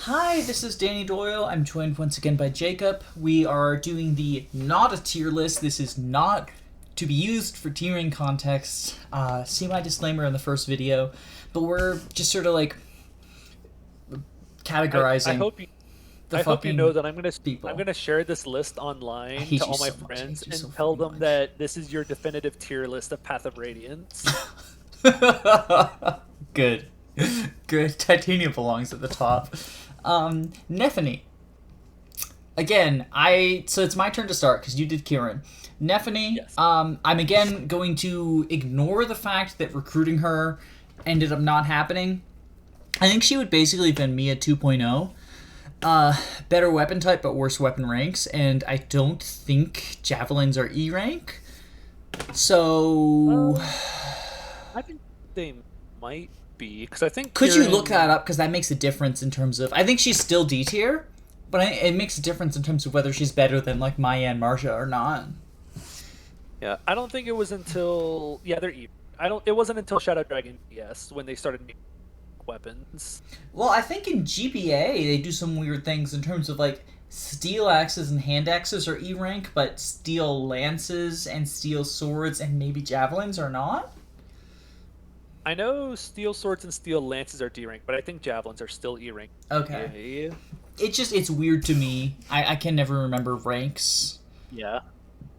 Hi, this is Danny Doyle. I'm joined once again by Jacob. We are doing the not a tier list. This is not to be used for tiering context. See my disclaimer in the first video. But we're just sort of like I categorizing hope you the I hope you know fucking that I'm people. gonna share this list I online hate to you all my so much. I friends hate you so and tell fucking them much. that this is your definitive tier list of Path of Radiance. Good. Good. Titania belongs at the top. Nephany. Again, so it's my turn to start because you did Kieran. Nephany, Yes. I'm again going to ignore the fact that recruiting her ended up not happening. I think she would basically have been Mia 2.0. Better weapon type, but worse weapon ranks, and I don't think javelins are E rank. So, Uh, I think they might be because I think could you look that Kieran. up? Because that makes a difference in terms of. I think she's still D tier, but it makes a difference in terms of whether she's better than like Maya and Marcia or not. Yeah, I don't think it was until they're even. I don't. It wasn't until Shadow Dragon DS when they started making weapons. Well, I think in GBA they do some weird things in terms of like steel axes and hand axes are E rank, but steel lances and steel swords and maybe javelins are not. I know steel swords and steel lances are D rank, but I think javelins are still E rank. Okay. Yeah. It's weird to me. I can never remember ranks. Yeah.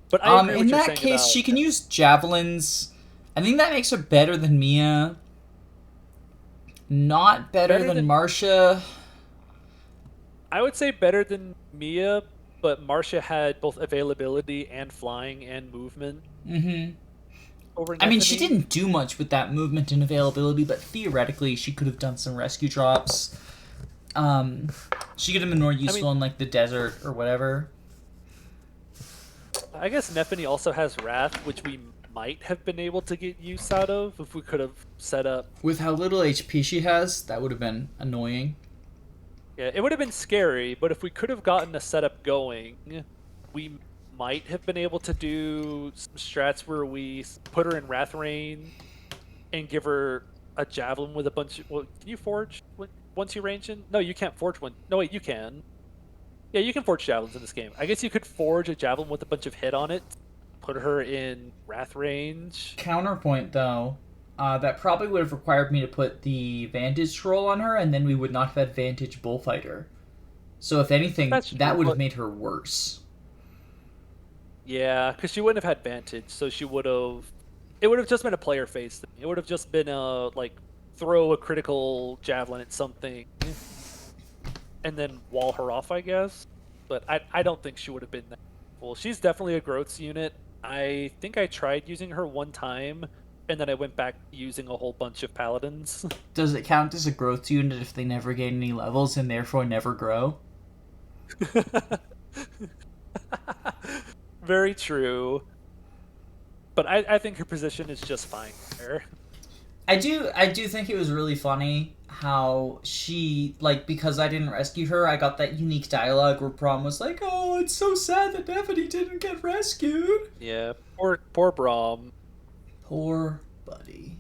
But I agree In what you're that saying case, about. she can use javelins. I think that makes her better than Mia. Not better Better than than Marcia. I would say better than Mia, but Marcia had both availability and flying and movement Mm-hmm. over I mean, she Nephany. didn't do much with that movement and availability, but theoretically, she could have done some rescue drops. Um, she could have been more I mean, useful in like the desert or whatever. I guess Nephany also has Wrath, which we might have been able to get use out of if we could have set up. With how little HP she has, that would have been annoying. Yeah, it would have been scary, but if we could have gotten a setup going, we might have been able to do some strats where we put her in Wrath range and give her a javelin with a bunch of. Well, can you forge once you range in? No, you can't forge one. No, wait, you can. Yeah, you can forge javelins in this game. I guess you could forge a javelin with a bunch of hit on it, put her in Wrath range. Counterpoint, though, that probably would have required me to put the Vantage roll on her, and then we would not have had Vantage Bullfighter. So, if anything, That's that true, would have but made her worse. yeah, because she wouldn't have had Vantage, so she would have. It would have just been a player phase thing. It would have just been a like throw a critical javelin at something and then wall her off, I guess. But I don't think she would have been that cool. She's definitely a growth unit. I think I tried using her one time, and then I went back using a whole bunch of paladins. Does it count as a growth unit if they never gain any levels and therefore never grow? Very true. But I think her position is just fine there. I do think it was really funny how she like because I didn't rescue her, I got that unique dialogue where Prom was like, "Oh, it's so sad that Stephanie didn't get rescued." Yeah, poor Braum. Poor buddy.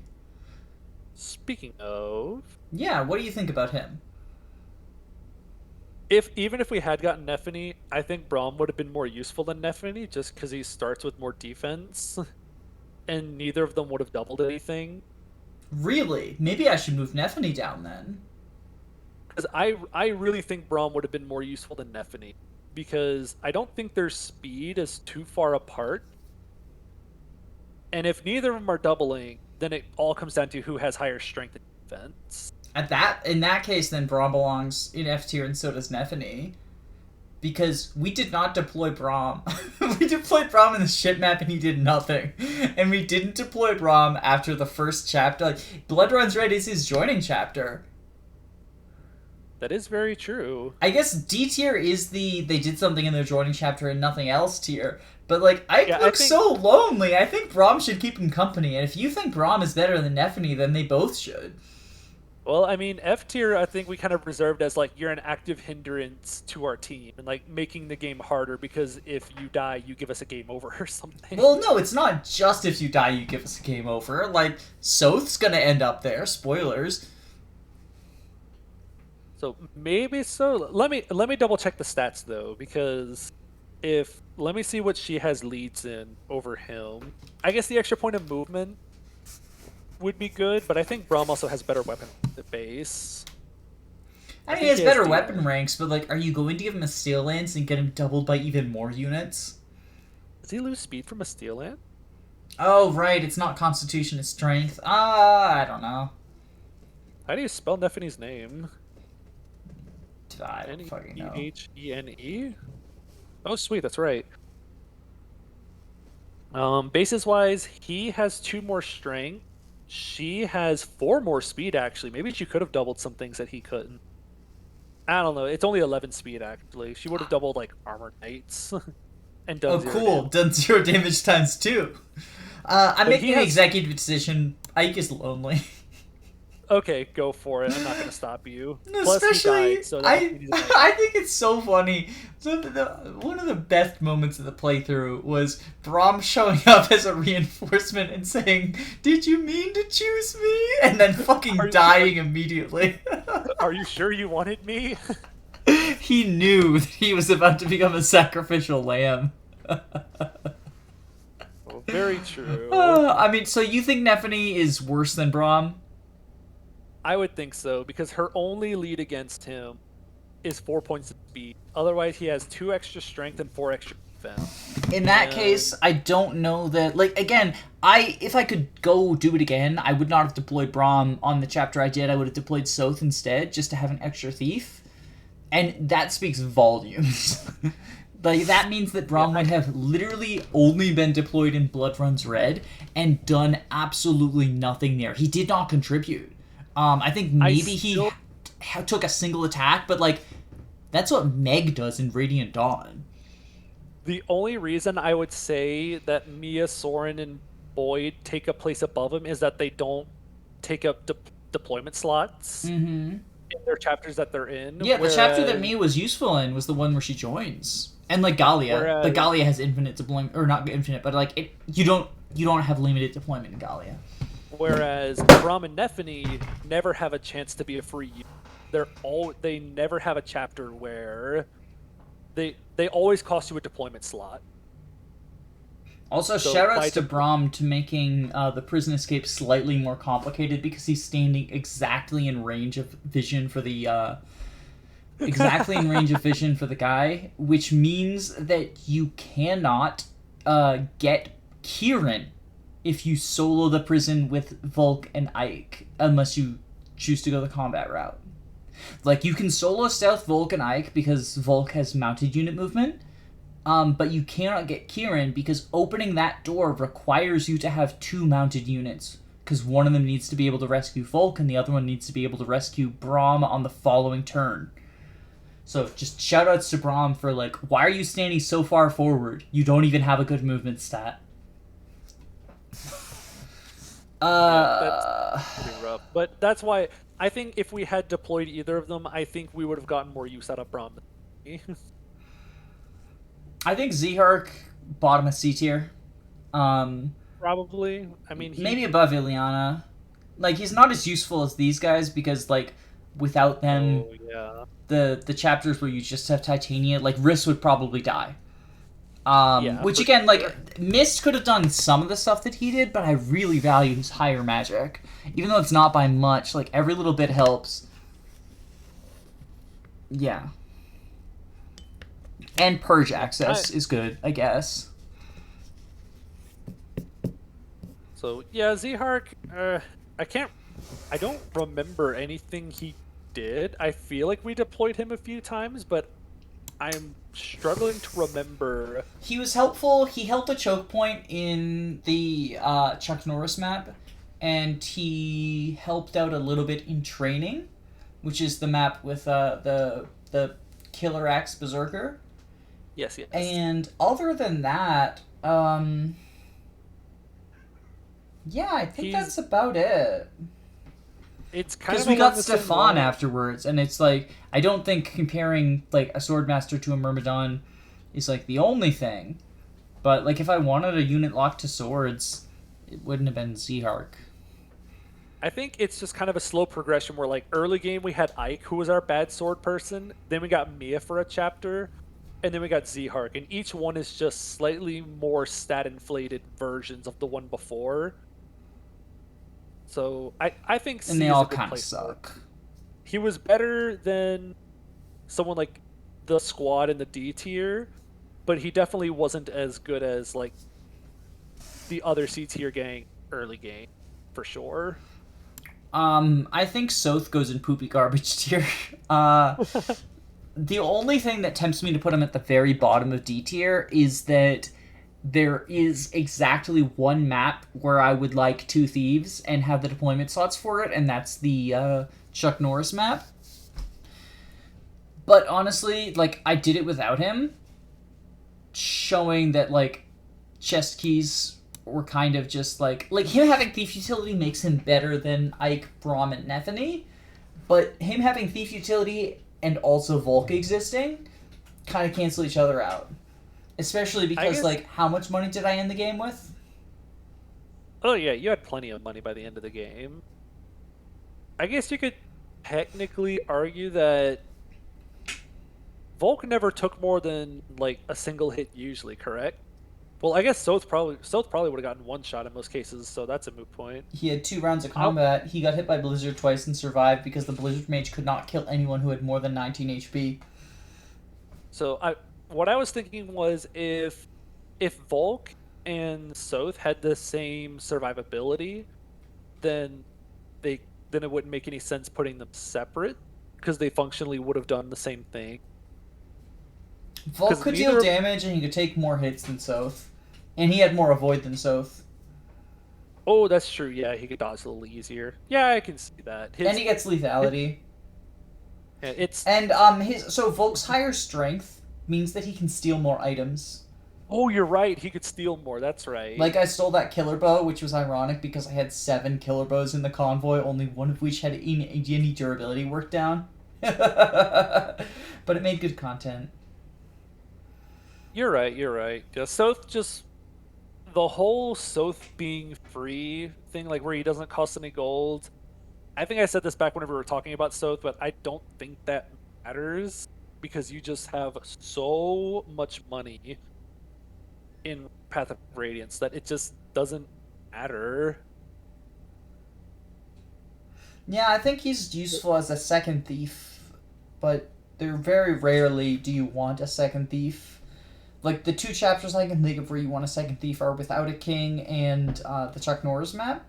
Speaking of, Yeah, what do you think about him? if even if we had gotten Nephany, I think Braum would have been more useful than Nephany just because he starts with more defense, and neither of them would have doubled anything. Really? Maybe I should move Nephany down then. Because I really think Braum would have been more useful than Nephany, because I don't think their speed is too far apart, and if neither of them are doubling, then it all comes down to who has higher strength and defense. In that case, then Braum belongs in F tier, and so does Nephany. Because we did not deploy Braum. We deployed Braum in the ship map and he did nothing. And we didn't deploy Braum after the first chapter. Like, Blood Runs Red is his joining chapter. That is very true. I guess D tier is they did something in their joining chapter and nothing else tier. But like, Ike Yeah, I looks think so lonely. I think Braum should keep him company. And if you think Braum is better than Nephany, then they both should. Well, I mean, F tier, I think we kind of reserved as like you're an active hindrance to our team and like making the game harder because if you die, you give us a game over or something. Well, no, it's not just if you die you give us a game over. Like, Soth's gonna end up there. Spoilers. So maybe so. Let me double check the stats though, because if let me see what she has leads in over him. I guess the extra point of movement would be good, but I think Braum also has better weapon at the base. I mean, he has he has better the- weapon ranks, but like, are you going to give him a steel lance and get him doubled by even more units? Does he lose speed from a steel lance? Oh, right, it's not Constitution, it's Strength. I don't know. How do you spell Nephene's name? I don't fucking know. Nehene? Oh, sweet, that's right. Bases wise, he has 2 more strength. She has 4 more speed, actually. Maybe she could have doubled some things that he couldn't. I don't know. It's only 11 speed, actually. She would have doubled, like, Armor Knights. And done Oh, 0 cool. damage. Done 0 damage times 2. I'm But making he an has- executive decision. Ike is lonely. Okay, go for it. I'm not going to stop you. Plus, Especially, he died, so that I means he's a knight. I think it's so funny. So one of the best moments of the playthrough was Braum showing up as a reinforcement and saying, "Did you mean to choose me?" And then fucking Are you- dying immediately. Are you sure you wanted me? He knew that he was about to become a sacrificial lamb. Oh, very true. I mean, so you think Nephany is worse than Braum? I would think so, because her only lead against him is 4 points of speed. Otherwise, he has 2 extra strength and 4 extra defense. In that Yeah. case, I don't know that. Like, again, if I could go do it again, I would not have deployed Braum on the chapter I did. I would have deployed Soth instead, just to have an extra thief. And that speaks volumes. Like, that means that Braum would have literally only been deployed in Blood Runs Red and done absolutely nothing there. He did not contribute. I think maybe he took a single attack, but, like, that's what Meg does in Radiant Dawn. The only reason I would say that Mia, Soren, and Boyd take a place above him is that they don't take up deployment slots in their chapters that they're in. Yeah, the chapter that Mia was useful in was the one where she joins. And, like, Gallia. Like, Gallia has infinite deployment, or not infinite, but, like, you don't have limited deployment in Gallia. Whereas Braum and Nephany never have a chance to be a free unit. They never have a chapter where they always cost you a deployment slot. Also, So shoutouts to Braum to making the prison escape slightly more complicated because he's standing exactly in range of vision for the guy, which means that you cannot get Kieran if you solo the prison with Volk and Ike, unless you choose to go the combat route. Like, you can solo stealth Volk and Ike because Volk has mounted unit movement, but you cannot get Kieran because opening that door requires you to have 2 mounted units, because one of them needs to be able to rescue Volk and the other one needs to be able to rescue Braum on the following turn. So just shoutouts to Braum for, like, why are you standing so far forward? You don't even have a good movement stat. That's pretty rough. But that's why I think if we had deployed either of them, I think we would have gotten more use out of Braum than me. I think Zehark, bottom of C tier. Probably. I mean, Maybe above Ileana. Like, he's not as useful as these guys because, like, without them, the chapters where you just have Titania, like, Riss would probably die. Which, again, like, Mist could have done some of the stuff that he did, but I really value his higher magic. Even though it's not by much, like, every little bit helps. Yeah. And purge access is good, I guess. So, yeah, Zehark, I don't remember anything he did. I feel like we deployed him a few times, but I'm struggling to remember. He was helpful. He helped a choke point in the Chuck Norris map, and he helped out a little bit in training, which is the map with the Killer Axe Berserker. Yes. And other than that, yeah, I think that's about it. It's kind of because we got along the same Stefan line. afterwards, and it's like, I don't think comparing, like, a Swordmaster to a Myrmidon is, like, the only thing. But, like, if I wanted a unit locked to swords, it wouldn't have been Zehark. I think it's just kind of a slow progression where, like, early game we had Ike, who was our bad sword person. Then we got Mia for a chapter, and then we got Z-Hark. And each one is just slightly more stat-inflated versions of the one before. So I think And they C is all a good kind of place for it. suck. He was better than someone like the squad in the D tier, but he definitely wasn't as good as, like, the other C tier gang early game, for sure. I think Soth goes in poopy garbage tier. Uh, the only thing that tempts me to put him at the very bottom of D tier is that there is exactly one map where I would like two thieves and have the deployment slots for it, and that's the Chuck Norris map. But honestly, like, I did it without him, showing that, like, chest keys were kind of just like him having thief utility makes him better than Ike, Braum, and Nethany, but him having thief utility and also Volk existing kind of cancel each other out. Especially because, guess, like, how much money did I end the game with? oh yeah, you had plenty of money by the end of the game. I guess you could technically argue that Volk never took more than, like, a single hit usually, correct? Well, I guess Soth probably would have gotten one shot in most cases, so that's a moot point. He had 2 rounds of combat. He got hit by Blizzard twice and survived because the Blizzard Mage could not kill anyone who had more than 19 HP. So what I was thinking was, if Volk and Soth had the same survivability, then then it wouldn't make any sense putting them separate, because they functionally would have done the same thing. Volk could deal damage and he could take more hits than Soth. And he had more avoid than Soth. Oh, that's true. Yeah, he could dodge a little easier. Yeah, I can see that. And he gets lethality. So Volk's higher strength means that he can steal more items. Oh, you're right. He could steal more. That's right. Like, I stole that killer bow, which was ironic because I had 7 killer bows in the convoy, only one of which had any durability worked down. But it made good content. You're right. Yeah, Soth just... The whole Soth being free thing, like, where he doesn't cost any gold... I think I said this back whenever we were talking about Soth, but I don't think that matters, because you just have so much money in Path of Radiance that it just doesn't matter. Yeah, I think he's useful as a second thief, but very rarely do you want a second thief. Like, the 2 chapters I can think of where you want a second thief are Without a King and the Chuck Norris map.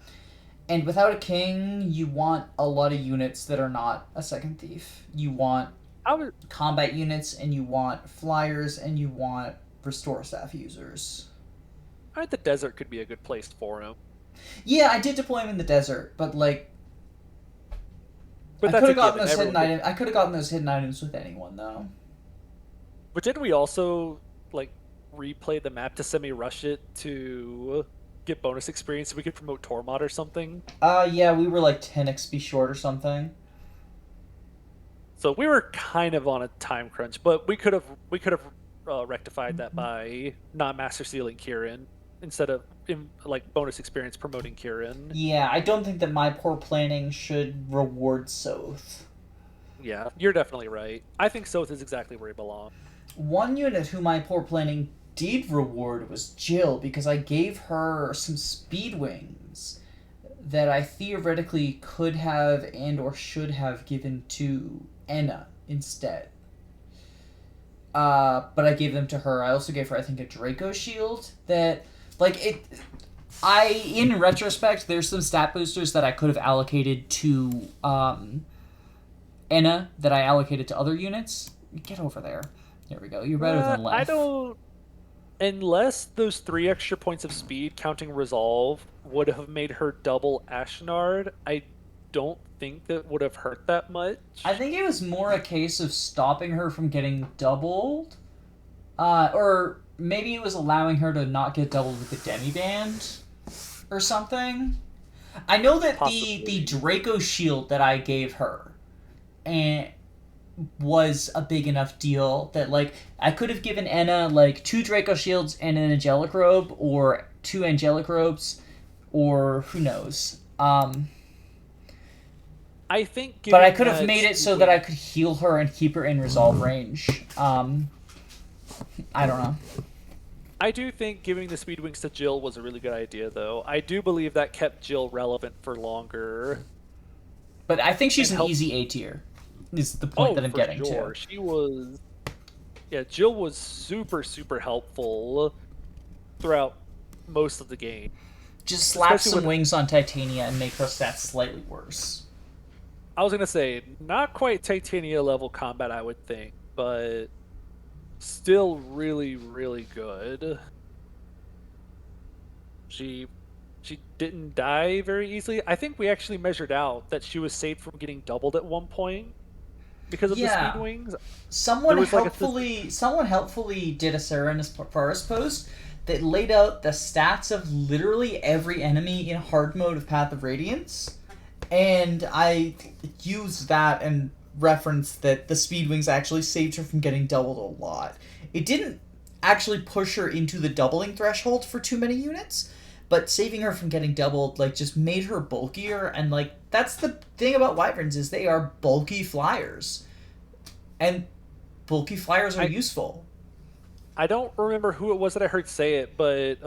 And Without a King, you want a lot of units that are not a second thief. You want combat units, and you want flyers, and you want restore staff users. I think the desert could be a good place for him. Yeah, I did deploy him in the desert, but, like... I could have gotten those hidden items. I could have gotten those hidden items with anyone, though. But didn't we also, like, replay the map to semi-rush it to get bonus experience so we could promote Tormod or something? Yeah, we were like 10 XP short or something. So we were kind of on a time crunch, but we could have rectified that by not master sealing Kieran instead of like bonus experience promoting Kieran. Yeah, I don't think that my poor planning should reward Soth. Yeah, you're definitely right. I think Soth is exactly where he belongs. One unit who my poor planning did reward was Jill, because I gave her some speed wings that I theoretically could have and or should have given to Enna instead. But I gave them to her. I also gave her, I think, a Draco shield that, like, in retrospect, there's some stat boosters that I could have allocated to Enna that I allocated to other units. Get over there. There we go. You're better than left. I don't... Unless those 3 extra points of speed, counting Resolve, would have made her double Ashnard, I don't think that would have hurt that much. I think it was more a case of stopping her from getting doubled. Or maybe it was allowing her to not get doubled with the Demiband or something. I know that the Draco shield that I gave her was a big enough deal that, like, I could have given Enna, like, 2 Draco shields and an Angelic Robe, or 2 Angelic Robes, or who knows. I think But I giving could have that made it so Speed that I Wings- could heal her and keep her in resolve range. I don't know. I do think giving the Speed Wings to Jill was a really good idea, though. I do believe that kept Jill relevant for longer But I think she's and an helped. easy A tier. Is the point Oh, that I'm for getting to. sure. She was. Yeah, Jill was super, super helpful throughout most of the game, Just slap especially some with. wings on Titania and make her stats slightly worse. I was gonna say not quite Titania level combat, I would think, but still really, really good. She she didn't die very easily. I think we actually measured out that she was saved from getting doubled at one point because of the speed Yeah. wings. There Someone was like a helpfully did a Serenus Forest post that laid out the stats of literally every enemy in hard mode of Path of Radiance, and I used that and referenced that the speed wings actually saved her from getting doubled a lot. It didn't actually push her into the doubling threshold for too many units, but saving her from getting doubled like just made her bulkier, and like that's the thing about wyverns is they are bulky flyers, and bulky flyers are I useful. I don't remember who it was that I heard say it, but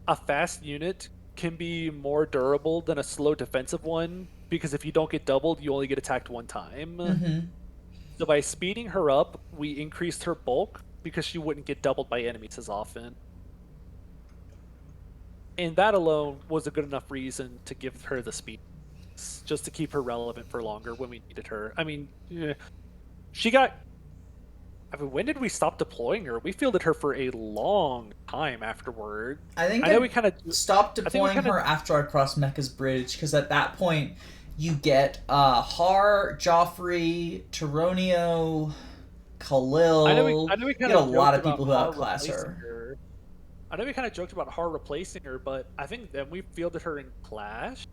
a fast unit can be more durable than a slow defensive one because if you don't get doubled, you only get attacked one time. Mm-hmm. So by speeding her up, we increased her bulk because she wouldn't get doubled by enemies as often. And that alone was a good enough reason to give her the speed, just to keep her relevant for longer when we needed her. I mean, she got. I mean, when did we stop deploying her? We fielded her for a long time afterward. I think I know I we kind of stopped I think we deploying kind of her after I crossed Mecca's bridge because at that point you get Har, Joffrey, Tironio, Khalil. I know we You kind get a of lot joked of about people who Har outclass replacing her. her. I know we kind of joked about Har replacing her, but I think then we fielded her in Clash.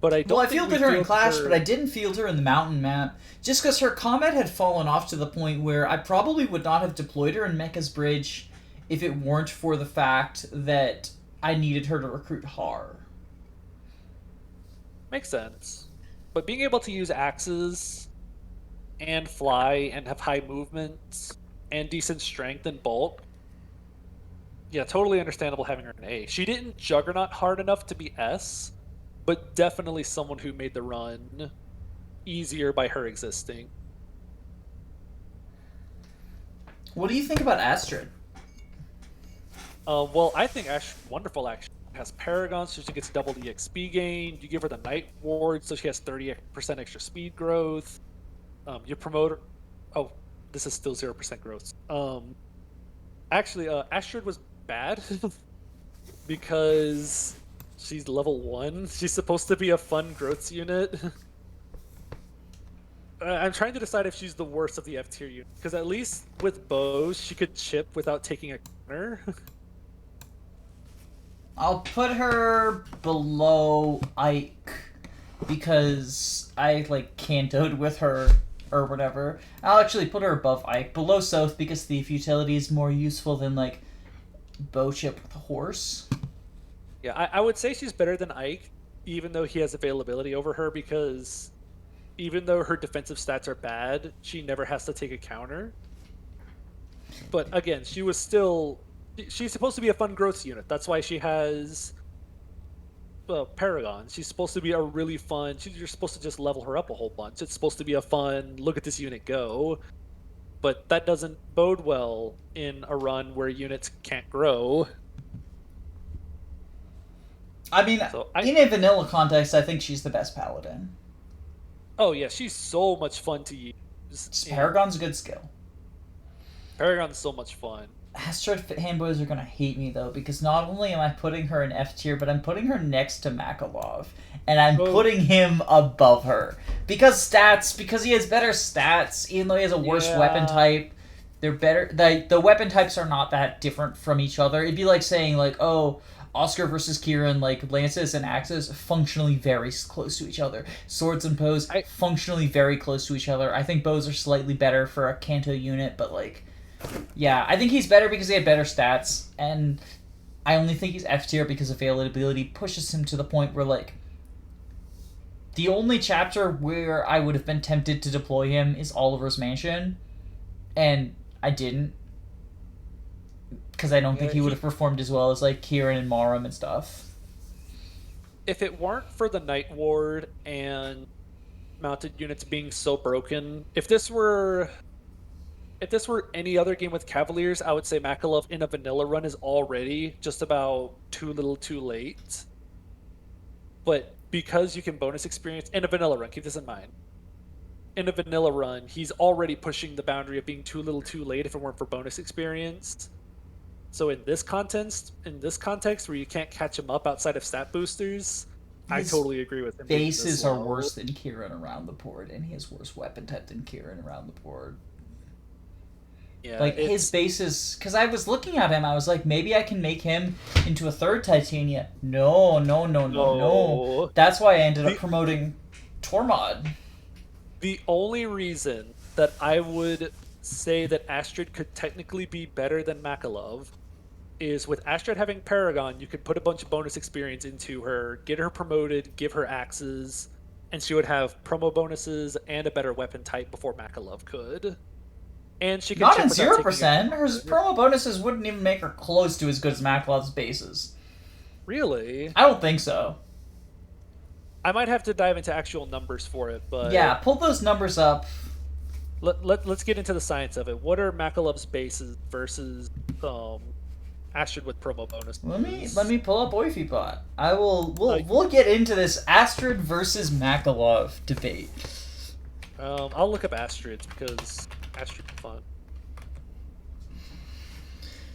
But I Well, don't I think we fielded her in fielded Clash, her. but I didn't field her in the Mountain map. Just because her combat had fallen off to the point where I probably would not have deployed her in Mecca's Bridge if it weren't for the fact that I needed her to recruit Har. Makes sense. But being able to use axes and fly and have high movements and decent strength and bulk, yeah, totally understandable having her in A. She didn't juggernaut hard enough to be S, but definitely someone who made the run easier by her existing. What do you think about Astrid? Well, I think Ash wonderful action. Has Paragon, so she gets double the XP gain. You give her the Night Ward, so she has 30% extra speed growth. You promote her. Oh, this is still 0% growth. Actually, Astrid was bad because she's level 1. She's supposed to be a fun growth unit. I'm trying to decide if she's the worst of the F tier units, because at least with bows, she could chip without taking a counter. I'll put her below Ike because I like cantoed with her or whatever. I'll actually put her above Ike. Below South because Thief utility is more useful than like bow chip with a horse. Yeah, I would say she's better than Ike, even though he has availability over her, because even though her defensive stats are bad, she never has to take a counter. But again, she's supposed to be a fun growth unit. That's why she has Paragon. She's supposed to be a really fun. You're supposed to just level her up a whole bunch. It's supposed to be a fun, look at this unit go. But that doesn't bode well in a run where units can't grow. I mean, in a vanilla context, I think she's the best paladin. Oh yeah, she's so much fun to use. Paragon's a good skill. Paragon's so much fun. Astrid fanboys are gonna hate me though, because not only am I putting her in F tier, but I'm putting her next to Makalov, and I'm putting him above her because he has better stats, even though he has a worse weapon type. They're better. The weapon types are not that different from each other. It'd be like saying like, oh, Oscar versus Kieran, like lances and axes, functionally very close to each other. Swords and bows, functionally very close to each other. I think bows are slightly better for a Kanto unit, but like, yeah, I think he's better because he had better stats, and I only think he's F tier because availability pushes him to the point where like, The only chapter where I would have been tempted to deploy him is Oliver's Mansion, and I didn't, because I don't think he would have performed as well as like Kieran and Marum and stuff. If it weren't for the Night Ward and mounted units being so broken, if this were any other game with Cavaliers, I would say Makalov in a vanilla run is already just about too little too late. But because you can bonus experience in a vanilla run, keep this in mind. In a vanilla run, he's already pushing the boundary of being too little too late if it weren't for bonus experience. So in this context where you can't catch him up outside of stat boosters, I totally agree with him. Bases are worse than Kieran around the board, and he has worse weapon type than Kieran around the board. Yeah, like his bases, because I was looking at him, I was like, maybe I can make him into a third Titania. No. That's why I ended up promoting Tormod. The only reason that I would say that Astrid could technically be better than Makalov is with Astrid having Paragon, you could put a bunch of bonus experience into her, get her promoted, give her axes, and she would have promo bonuses and a better weapon type before Makalov could. And she could not in 0%. Her promo bonuses wouldn't even make her close to as good as Makalov's bases. Really? I don't think so. I might have to dive into actual numbers for it, but yeah, pull those numbers up. Let's get into the science of it. What are Makalov's bases versus Astrid with promo bonus? Let me pull up Oifibot. We'll get into this Astrid versus Makalov debate. I'll look up Astrid because Astrid's fun.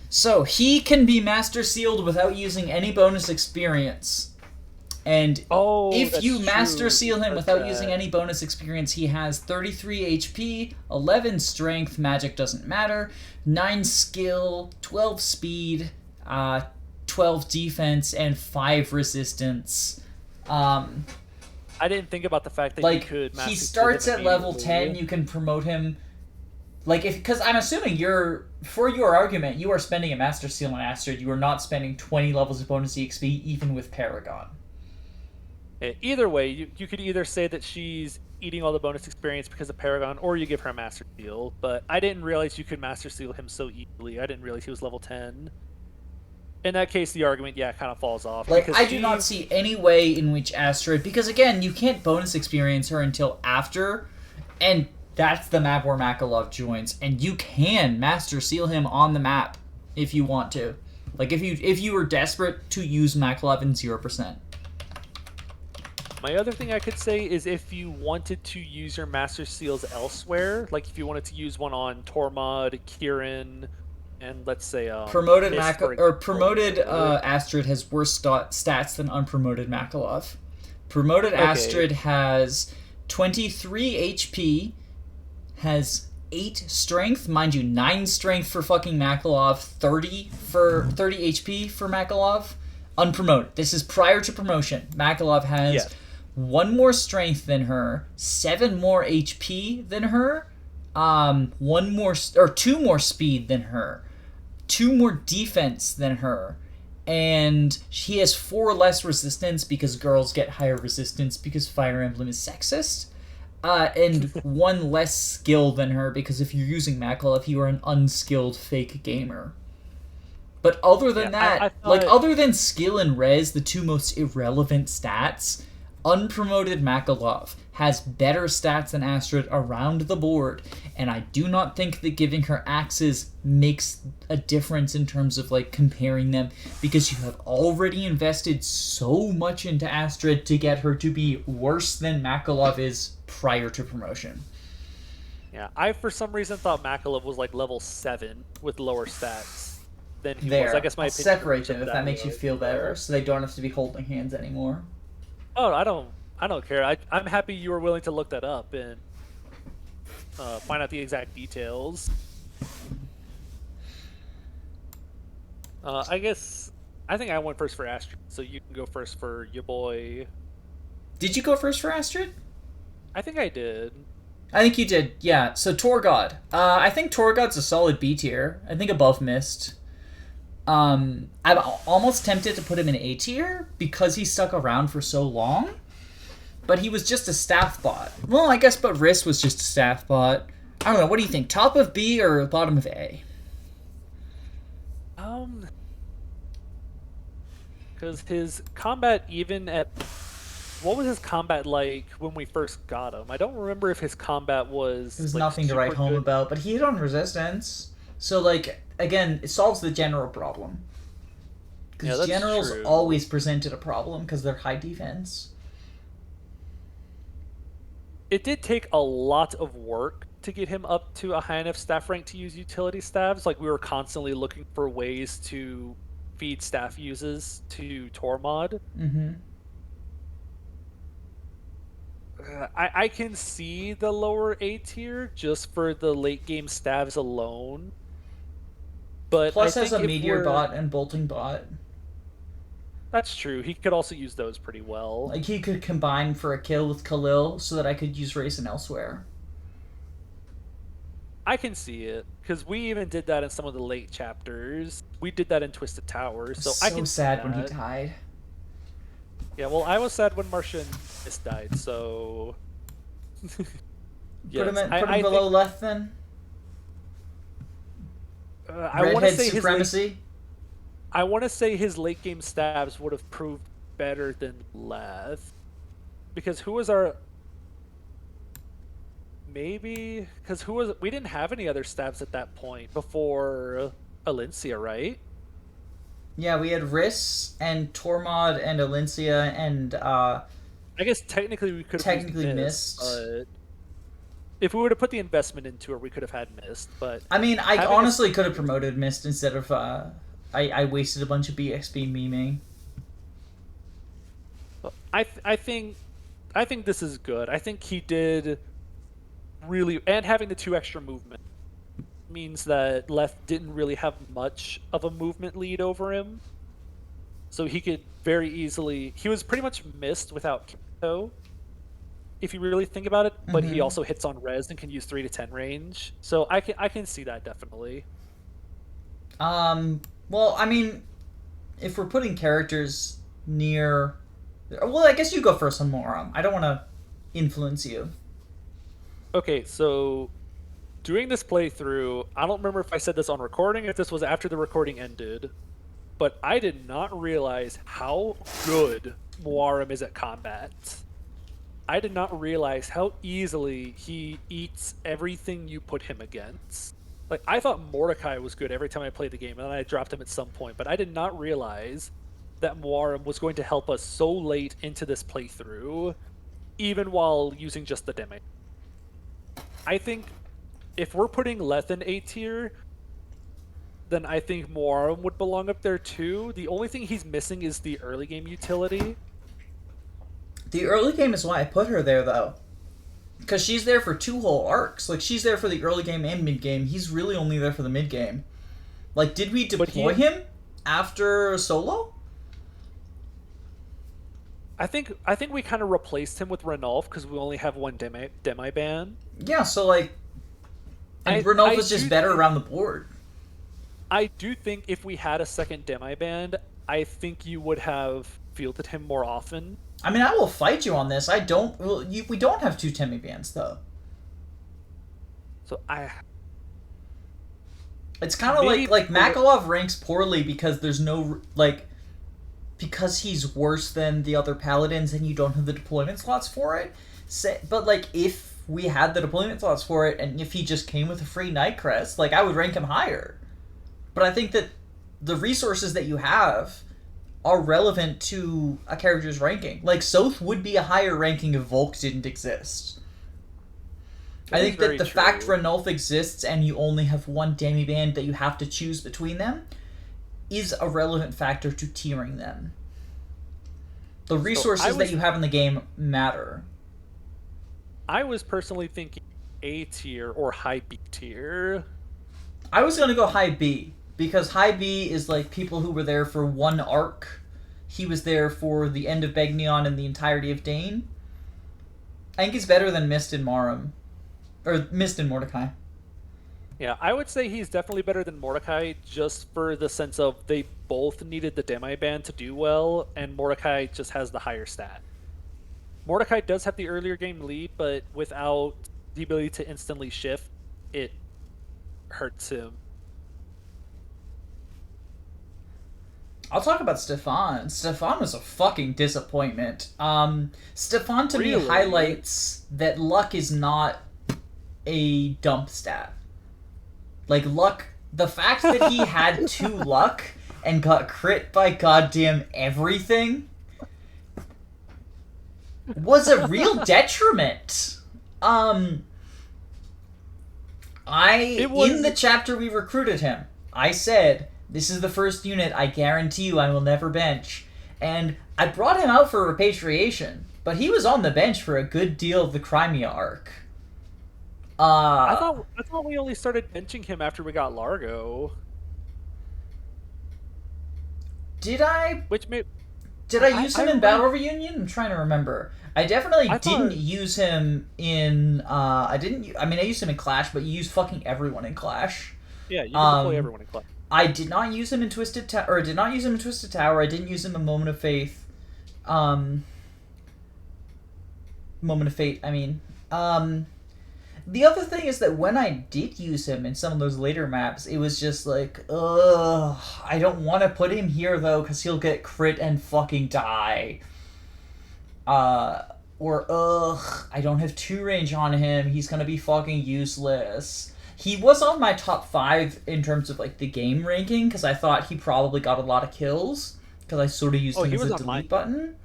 So he can be Master Sealed without using any bonus experience. And if you Master Seal him without using any bonus experience, he has 33 HP, 11 Strength, Magic doesn't matter, 9 Skill, 12 Speed, 12 Defense, and 5 Resistance. I didn't think about the fact that you could Master he starts at level 10, you can promote him. Because I'm assuming for your argument, you are spending a Master Seal on Astrid, you are not spending 20 levels of bonus EXP even with Paragon. Either way, you could either say that she's eating all the bonus experience because of Paragon, or you give her a Master Seal. But I didn't realize you could Master Seal him so easily. I didn't realize he was level 10. In that case, the argument, kind of falls off. I do not see any way in which Astrid... Because, again, you can't bonus experience her until after, and that's the map where Makalov joins. And you can Master Seal him on the map if you want to. If you were desperate to use Makalov in 0%. My other thing I could say is if you wanted to use your Master Seals elsewhere, like if you wanted to use one on Tormod, Kieran, and let's say promoted Astrid has worse stats than unpromoted Makalov. Promoted Astrid has 23 HP, has 8 Strength, mind you, 9 Strength for fucking Makalov, 30 HP for Makalov. Unpromoted. This is prior to promotion. Makalov has 1 more Strength than her, 7 more HP than her, 2 more Speed than her, 2 more Defense than her, and he has 4 less Resistance because girls get higher Resistance because Fire Emblem is sexist, and 1 less Skill than her because if you're using Makalov, you are an unskilled fake gamer. But other than that, other than skill and res, the 2 most irrelevant stats, unpromoted Makalov has better stats than Astrid around the board, and I do not think that giving her axes makes a difference in terms of comparing them, because you have already invested so much into Astrid to get her to be worse than Makalov is prior to promotion. Yeah, I for some reason thought Makalov was level 7 with lower stats. Than he was. I guess my opinion separate them if that makes you feel better, so they don't have to be holding hands anymore. Oh, I don't care. I'm happy you were willing to look that up and find out the exact details. I think I went first for Astrid, so you can go first for your boy. Did you go first for Astrid? I think I did. I think you did, yeah. So Torgod. I think Torgod's a solid B tier. I think above Mist. I'm almost tempted to put him in A tier because he stuck around for so long. But he was just a staff bot. Well, I guess, but Riss was just a staff bot. I don't know. What do you think? Top of B or bottom of A? Because his combat, even at... What was his combat like when we first got him? I don't remember if his combat was... It was like, nothing to write home good. about, but he hit on resistance. So, like, again, it solves the general problem. Because generals true. always presented a problem because they're high defense. It did take a lot of work to get him up to a high enough staff rank to use utility staffs. Like, we were constantly looking for ways to feed staff uses to Tormod. Mm-hmm. I can see the lower A tier just for the late game staffs alone. But Plus I has think a meteor bot and bolting bot. That's true. He could also use those pretty well. Like, he could combine for a kill with Khalil so that I could use Racing elsewhere. I can see it, because we even did that in some of the late chapters. We did that in Twisted Towers, so I can see sad that. when he died. Yeah, well, I was sad when Martian Miss died, so... Yes, put him below left, then? I want to say supremacy? I want to say his late game stabs would have proved better than Leth. Because who was our... Maybe... Because who was... We didn't have any other stabs at that point before Alencia, right? Yeah, we had Riss and Tormod and Alencia and... I guess technically we could have missed. But if we would have put the investment into it, we could have had Mist. But I mean, I honestly could have promoted Mist instead of... I wasted a bunch of BXB memeing. I think this is good. I think he did really... And having the 2 extra movement means that Leth didn't really have much of a movement lead over him. So he could very easily... He was pretty much missed without Kito, if you really think about it. But he also hits on res and can use 3 to 10 range. So I can see that definitely. Well, I mean, if we're putting characters near... Well, I guess you go first on Moram. I don't want to influence you. Okay, so doing this playthrough, I don't remember if I said this on recording, if this was after the recording ended, but I did not realize how good Moram is at combat. I did not realize how easily he eats everything you put him against. Like, I thought Mordecai was good every time I played the game, and then I dropped him at some point, but I did not realize that Moram was going to help us so late into this playthrough, even while using just the demi. I think if we're putting Leth in A tier, then I think Moram would belong up there too. The only thing he's missing is the early game utility. The early game is why I put her there, though. Because she's there for 2 whole arcs. Like, she's there for the early game and mid game. He's really only there for the mid game. Like, did we deploy him after solo? I think we kind of replaced him with Ranulf because we only have 1 demi ban. Yeah, so like, and Ranulf is just better around the board. I do think if we had a second demi ban, I think you would have fielded him more often. I mean, I will fight you on this. I don't. Well, we don't have 2 demi bans though. So It's kind of like Makalov ranks poorly because there's no because he's worse than the other paladins and you don't have the deployment slots for it. But like, if we had the deployment slots for it and if he just came with a free Night Crest, like, I would rank him higher. But I think that the resources that you have are relevant to a character's ranking. Like, Soth would be a higher ranking if Volk didn't exist. I think that the fact Ranulf exists and you only have 1 demi-band that you have to choose between them is a relevant factor to tiering them. The resources that you have in the game matter. I was personally thinking A tier or high B tier. I was going to go high B, because high B is like people who were there for 1 arc. He was there for the end of Begnion and the entirety of Dane. I think he's better than Mist and Moram. Or Mist and Mordecai. Yeah, I would say he's definitely better than Mordecai, just for the sense of they both needed the demi-ban to do well, and Mordecai just has the higher stat. Mordecai does have the earlier game lead, but without the ability to instantly shift, it hurts him. I'll talk about Stefan. Stefan was a fucking disappointment. Stefan to me Really? highlights that luck is not a dump stat. Like, luck, the fact that he had 2 luck and got crit by goddamn everything was a real detriment. In the chapter we recruited him, I said, this is the first unit I guarantee you I will never bench. And I brought him out for repatriation, but he was on the bench for a good deal of the Crimea arc. I thought we only started benching him after we got Largo. Did I? Did I use him in Battle Reunion? I'm trying to remember. I definitely didn't use him in. I used him in Clash, but you used fucking everyone in Clash. Yeah, you can deploy everyone in Clash. I did not use him in Twisted Tower. I did not use him in Twisted Tower. I didn't use him in Moment of Faith. Moment of Fate. I mean, the other thing is that when I did use him in some of those later maps, it was just like, ugh, I don't want to put him here though, because he'll get crit and fucking die. Or ugh, I don't have 2 range on him. He's gonna be fucking useless. He was on my top 5 in terms of like the game ranking because I thought he probably got a lot of kills because I sort of used him as a delete button.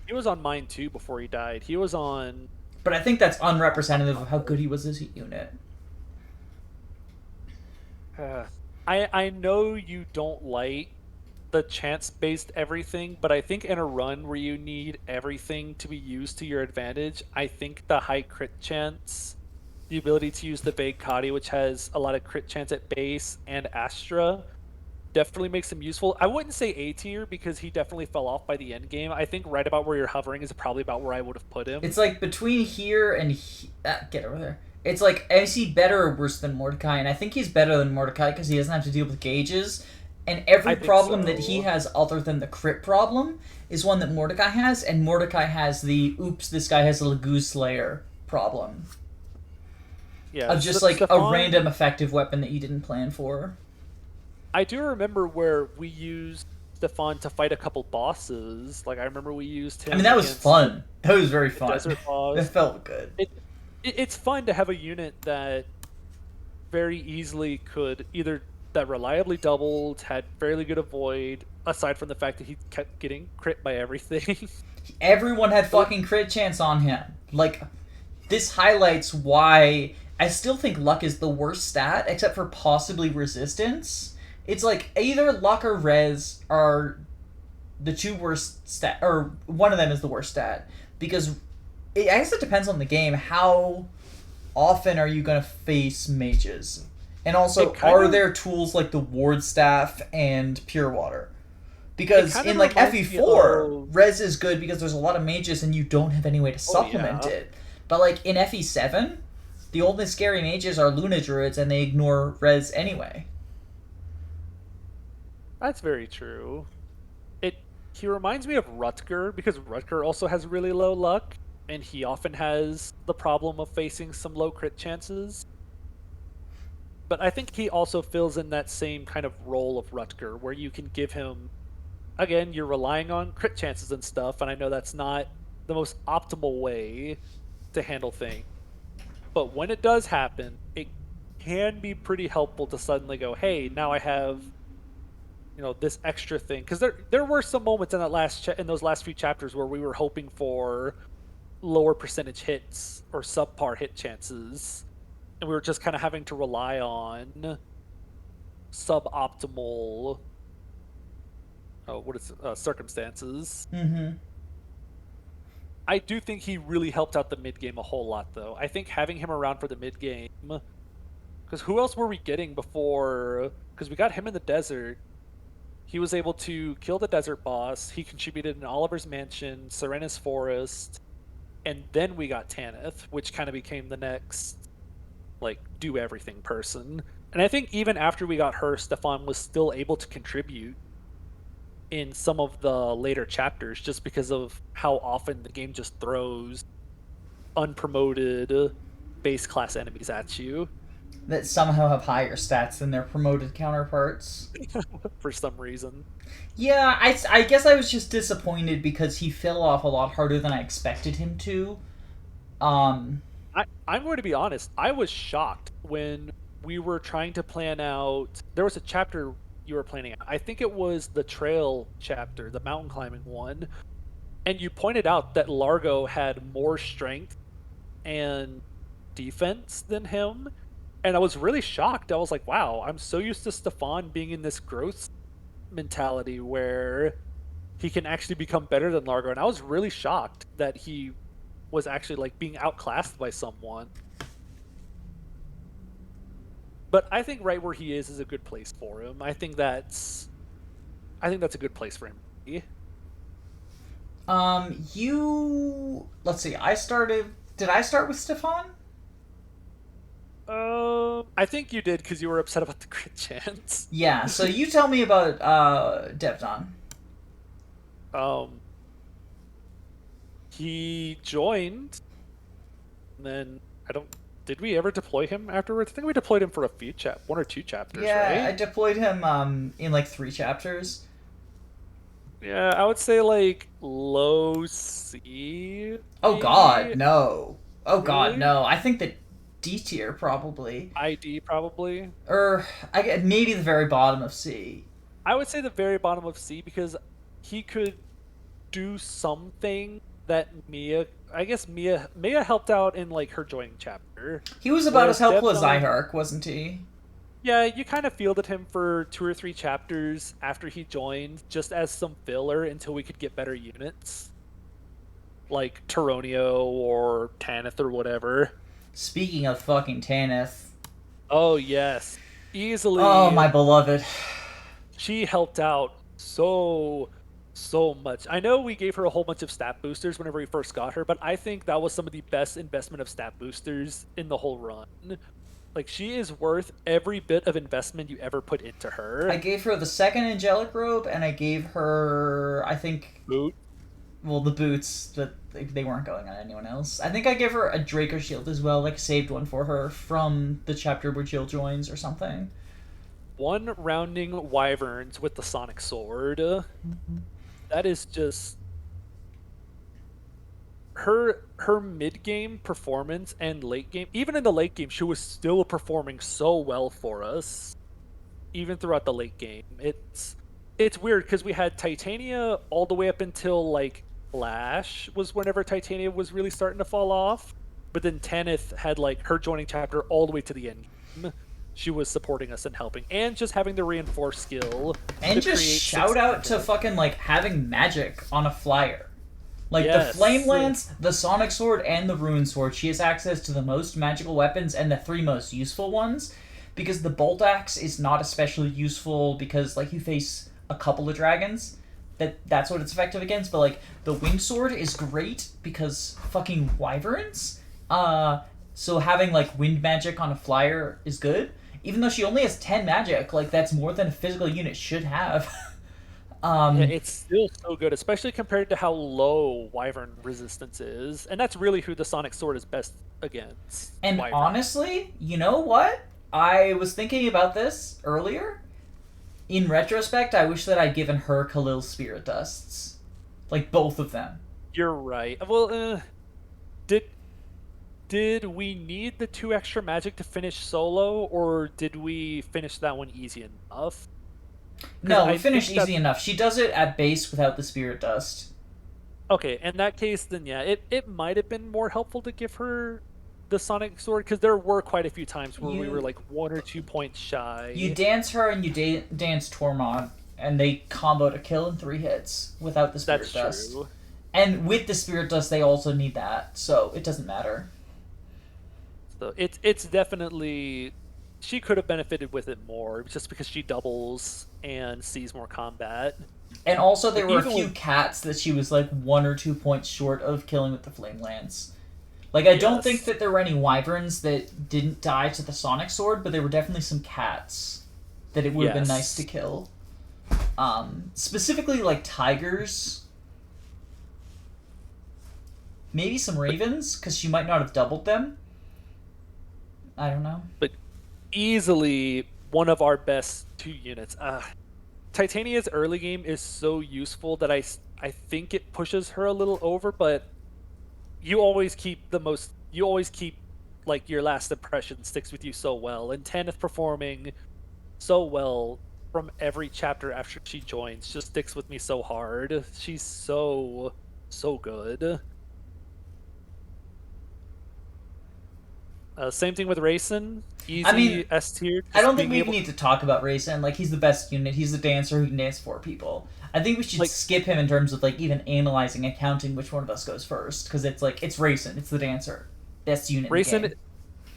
He was on mine too before he died. He was on. But I think that's unrepresentative of how good he was as a unit. I know you don't like the chance-based everything, but I think in a run where you need everything to be used to your advantage, I think the high crit chance, the ability to use the Vague Kadi, which has a lot of crit chance at base, and Astra, definitely makes him useful. I wouldn't say A tier because he definitely fell off by the end game. I think right about where you're hovering is probably about where I would have put him. It's like between here and get over there. It's like, is he better or worse than Mordecai? And I think he's better than Mordecai because he doesn't have to deal with gauges. And every problem that he has other than the crit problem is one that Mordecai has, and Mordecai has the, oops, this guy has a Laguz Slayer problem. Yeah, of just like Stefan, a random effective weapon that you didn't plan for. I do remember where we used Stefan to fight a couple bosses. Like, I remember we used him. I mean, that was fun. That was very fun. Desert boss. That felt good. It's fun to have a unit that very easily could either that reliably doubled, had fairly good avoid, aside from the fact that he kept getting crit by everything. Everyone had fucking crit chance on him. Like, this highlights why I still think luck is the worst stat, except for possibly resistance. It's like either luck or res are the 2 worst stat, or one of them is the worst stat. Because I guess it depends on the game. How often are you going to face mages? And also, are there tools like the Ward Staff and Pure Water? Because in like FE4, res is good because there's a lot of mages and you don't have any way to supplement it. But like in FE7, the only scary mages are Luna Druids and they ignore res anyway. That's very true. He reminds me of Rutger because Rutger also has really low luck and he often has the problem of facing some low crit chances. But I think he also fills in that same kind of role of Rutger, where you can give him, again, you're relying on crit chances and stuff, and I know that's not the most optimal way to handle things. But when it does happen, it can be pretty helpful to suddenly go, hey, now I have, this extra thing. Because there were some moments in in those last few chapters where we were hoping for lower percentage hits or subpar hit chances. And we were just kind of having to rely on suboptimal circumstances. Mm-hmm. I do think he really helped out the mid-game a whole lot, though. I think having him around for the mid-game... Because who else were we getting before... Because we got him in the desert. He was able to kill the desert boss. He contributed in Oliver's Mansion, Serena's Forest, and then we got Tanith, which kind of became the next... do everything person. And I think even after we got her, Stefan was still able to contribute. in some of the later chapters just because of how often the game just throws unpromoted base class enemies at you That somehow have higher stats than their promoted counterparts. for some reason. Yeah, I guess I was just disappointed because he fell off a lot harder than I expected him to. Um, I'm going to be honest, I was shocked when we were trying to plan out. There was a chapter you were planning out. I think it was the trail chapter, the mountain climbing one. And you pointed out that Largo had more strength and defense than him. And I was really shocked. I was like, wow, I'm so used to Stefan being in this growth mentality where he can actually become better than Largo. And I was really shocked that he was actually like being outclassed by someone. But I think right where he is a good place for him. I think that's a good place for him. let's see. I started. Did I start with Stefan? I think you did because you were upset about the crit chance. Yeah. So you tell me about Devdon. He joined, and then I don't. Did we ever deploy him afterwards? I think we deployed him for a few one or two chapters, Yeah, right? I deployed him in like 3 chapters. Yeah, I would say like low C. Oh God, no. Oh God, Really? no. I think that D tier probably, ID probably. or I get maybe the very bottom of C. I would say the very bottom of C because he could do something that Mia helped out in like her joining chapter. He was about as helpful as Devdon, Zyhark, wasn't he? yeah, you kind of fielded him for 2 or 3 chapters after he joined, just as some filler until we could get better units, like Taronio or Tanith or whatever. Speaking of fucking Tanith. Oh yes, easily. Oh, my beloved. She helped out so much. I know we gave her a whole bunch of stat boosters whenever we first got her, but I think that was some of the best investment of stat boosters in the whole run. Like, she is worth every bit of investment you ever put into her. I gave her the second angelic robe, and I gave her, I think, Boot. well, the boots, but they weren't going on anyone else. I think I gave her a Draco shield as well, like saved one for her from the chapter where Jill joins or something. 1 rounding wyverns with the sonic sword. That is just her mid game performance and late game. Even in the late game, she was still performing so well for us. Even throughout the late game, it's weird because we had Titania all the way up until like Flash was whenever Titania was really starting to fall off, but then Tanith had like her joining chapter all the way to the end game. She was supporting us and helping, and just having the reinforced skill. And just shout out to fucking, like, having magic on a flyer. Like, Yes. the Flame Lance, the Sonic Sword, and the Rune Sword, she has access to the most magical weapons and the 3 most useful ones. Because the Bolt Axe is not especially useful because, like, you face a couple of dragons. That's what it's effective against. But, like, the Wind Sword is great because fucking wyverns. So having, like, wind magic on a flyer is good. Even though she only has 10 magic, like, that's more than a physical unit should have. Yeah, it's still so good, especially compared to how low Wyvern resistance is. And that's really who the Sonic Sword is best against. And Wyvern. honestly, you know what? I was thinking about this earlier. In retrospect, I wish that I'd given her Khalil's Spirit Dusts. Like, both of them. You're right. Well, did we need the 2 extra magic to finish solo, or did we finish that one easy enough? No, we finished easy enough. She does it at base without the Spirit Dust. Okay, in that case, then yeah, it might have been more helpful to give her the Sonic Sword, because there were quite a few times where we were like 1 or 2 points shy. You dance her and you dance Tormod, and they combo to kill in 3 hits without the Spirit Dust. That's true. And with the Spirit Dust, they also need that, so it doesn't matter. So it's definitely, she could have benefited with it more just because she doubles and sees more combat. And also there were a few cats that she was like 1 or 2 points short of killing with the Flame Lance. Like, I don't think that there were any wyverns that didn't die to the Sonic Sword, but there were definitely some cats that it would have been nice to kill. Specifically like tigers, maybe some ravens because she might not have doubled them. I don't know. But easily one of our best 2 units. Titania's early game is so useful that I think it pushes her a little over, but you always keep like your last impression sticks with you so well. And Tanith performing so well from every chapter after she joins just sticks with me so hard. She's so good. Same thing with Rayson. Easy S tier. I don't think we need to talk about Rayson. Like, he's the best unit. He's the dancer who can dance for people. I think we should skip him in terms of, like, even analyzing and counting which one of us goes first. Because it's, like, it's Rayson. It's the dancer. Best unit in the game.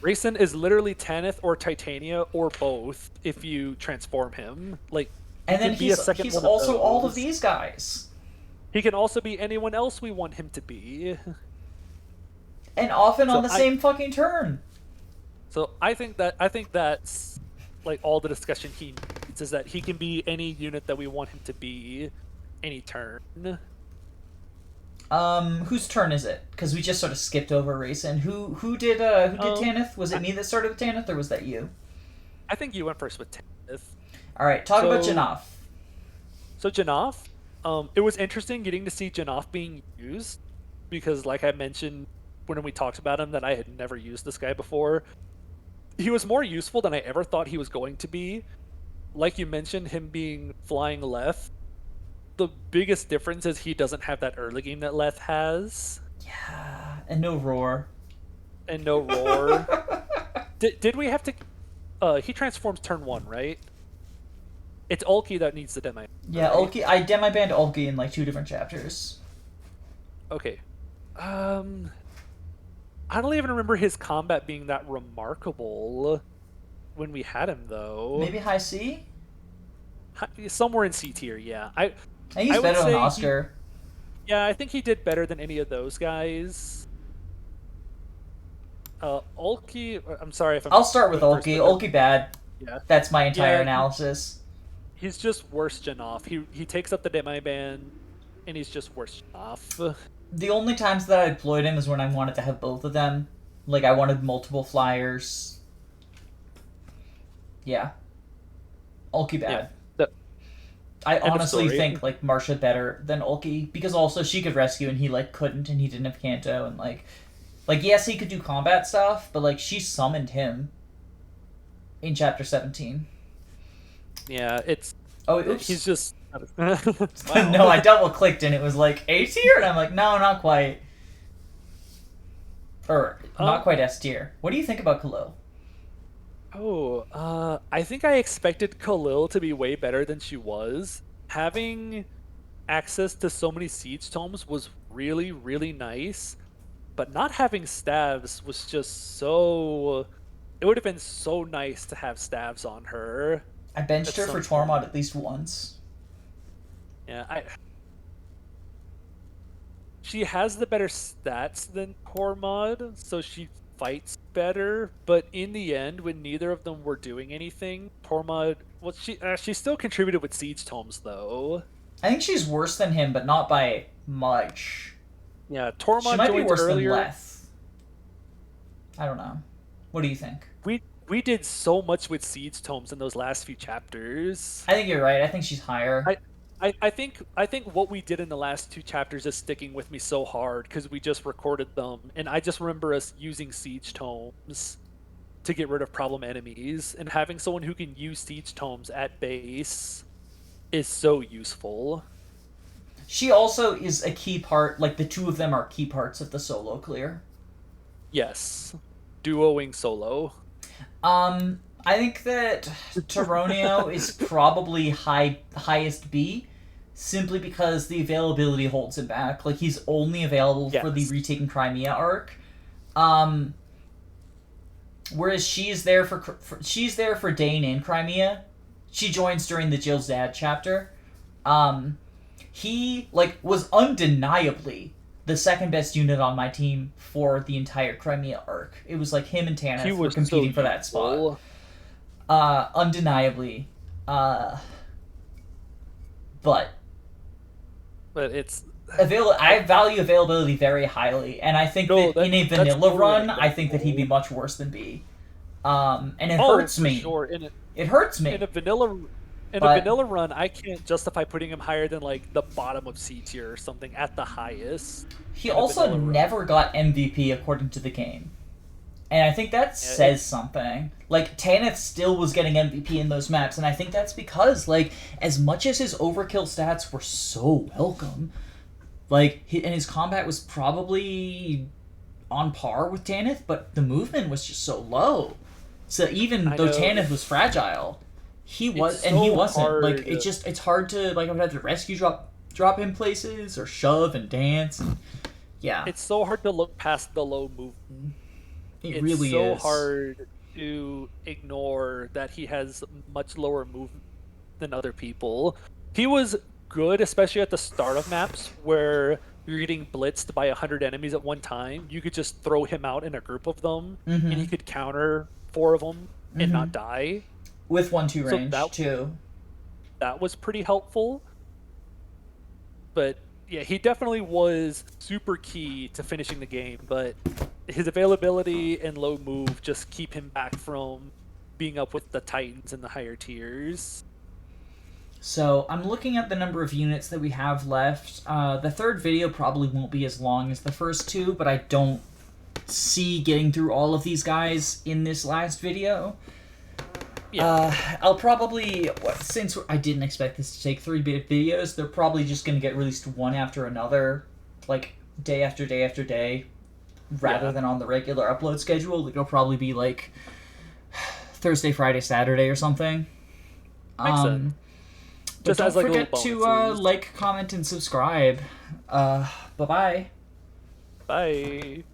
Rayson is literally Tanith or Titania or both if you transform him. Like, and then he's also all of these guys. He can also be anyone else we want him to be. And often on the same fucking turn. So I think that's like all the discussion he needs is that he can be any unit that we want him to be, any turn. Whose turn is it? Because we just sort of skipped over Rayson. Who did Tanith? Was it me that started with Tanith, or was that you? I think you went first with Tanith. All right, talk about Janaf. So Janaf, it was interesting getting to see Janaf being used because, like I mentioned when we talked about him, that I had never used this guy before. He was more useful than I ever thought he was going to be. Like you mentioned, him being flying Leth. The biggest difference is he doesn't have that early game that Leth has. Yeah, and no roar. Did we have to... he transforms turn 1, right? It's Ulki that needs the demi. Yeah, right? Ulki. I demi-banned Ulki in like 2 different chapters. Okay. I don't even remember his combat being that remarkable when we had him, though. Maybe high C? Somewhere in C tier, yeah. I think he's better than Oscar. I think he did better than any of those guys. Ulki, I'm sorry if I'm... I'll start with Ulki. Ulki bad. Yeah. That's my entire analysis. He's just worse Janaf. He takes up the demi-ban, and he's just worse Janaf. The only times that I deployed him is when I wanted to have both of them. Like, I wanted multiple flyers. Yeah. Ulki bad. Yeah. I honestly think, like, Marsha better than Ulki, because also she could rescue and he, like, couldn't, and he didn't have Kanto, and, like, yes, he could do combat stuff, but, like, she summoned him in Chapter 17. Yeah, it's... Oh, oops. He's just... Wow. No, I double-clicked and it was like, A tier? And I'm like, no, not quite. Or, not quite S tier. What do you think about Khalil? I think I expected Khalil to be way better than she was. Having access to so many siege tomes was really, really nice. But not having stabs was just so... It would have been so nice to have stabs on her. I benched her for Tormod at least once. Yeah, she has the better stats than Tormod, so she fights better. But in the end, when neither of them were doing anything, Tormod... Well, she still contributed with siege tomes, though. I think she's worse than him, but not by much. Yeah, Tormod she might be worse earlier. Than Leth. I don't know. What do you think? We did so much with siege tomes in those last few chapters. I think you're right. I think she's higher. I think what we did in the last 2 chapters is sticking with me so hard because we just recorded them, and I just remember us using siege tomes to get rid of problem enemies, and having someone who can use siege tomes at base is so useful. She also is a key part, like the 2 of them are key parts of the solo clear. Yes. Duoing solo. I think that Taronio is probably highest B, simply because the availability holds him back. Like, he's only available for the Retaking Crimea arc. Whereas she's there for Dane in Crimea. She joins during the Jill's Dad chapter. He, like, was undeniably the second best unit on my team for the entire Crimea arc. It was like him and Tanith were competing for that spot. Undeniably. but it's I value availability very highly, and I think that in a vanilla run, I think that he'd be much worse than B. And it hurts me. Sure. It hurts me. In a vanilla run, I can't justify putting him higher than like the bottom of C tier or something at the highest. He also never got MVP according to the game. And I think that says something. Like, Tanith still was getting MVP in those maps, and I think that's because, like, as much as his overkill stats were so welcome, like, and his combat was probably on par with Tanith, but the movement was just so low. So even though Tanith was fragile, he wasn't. Like, it's hard to, like, I would have to rescue drop him places, or shove and dance, and yeah. It's so hard to look past the low movement. It really is. It's so hard to ignore that he has much lower movement than other people. He was good, especially at the start of maps where you're getting blitzed by 100 enemies at one time. You could just throw him out in a group of them, and he could counter 4 of them and not die. With 1-2 range, too. That was pretty helpful. But yeah, he definitely was super key to finishing the game, but his availability and low move just keep him back from being up with the Titans in the higher tiers. So I'm looking at the number of units that we have left. The third video probably won't be as long as the first 2, but I don't see getting through all of these guys in this last video. Yeah. I'll probably, since I didn't expect this to take 3 videos, they're probably just going to get released one after another, like day after day after day, rather than on the regular upload schedule. It'll probably be like Thursday, Friday, Saturday or something. Makes sense. Just don't forget to like, comment, and subscribe. Bye-bye. Bye.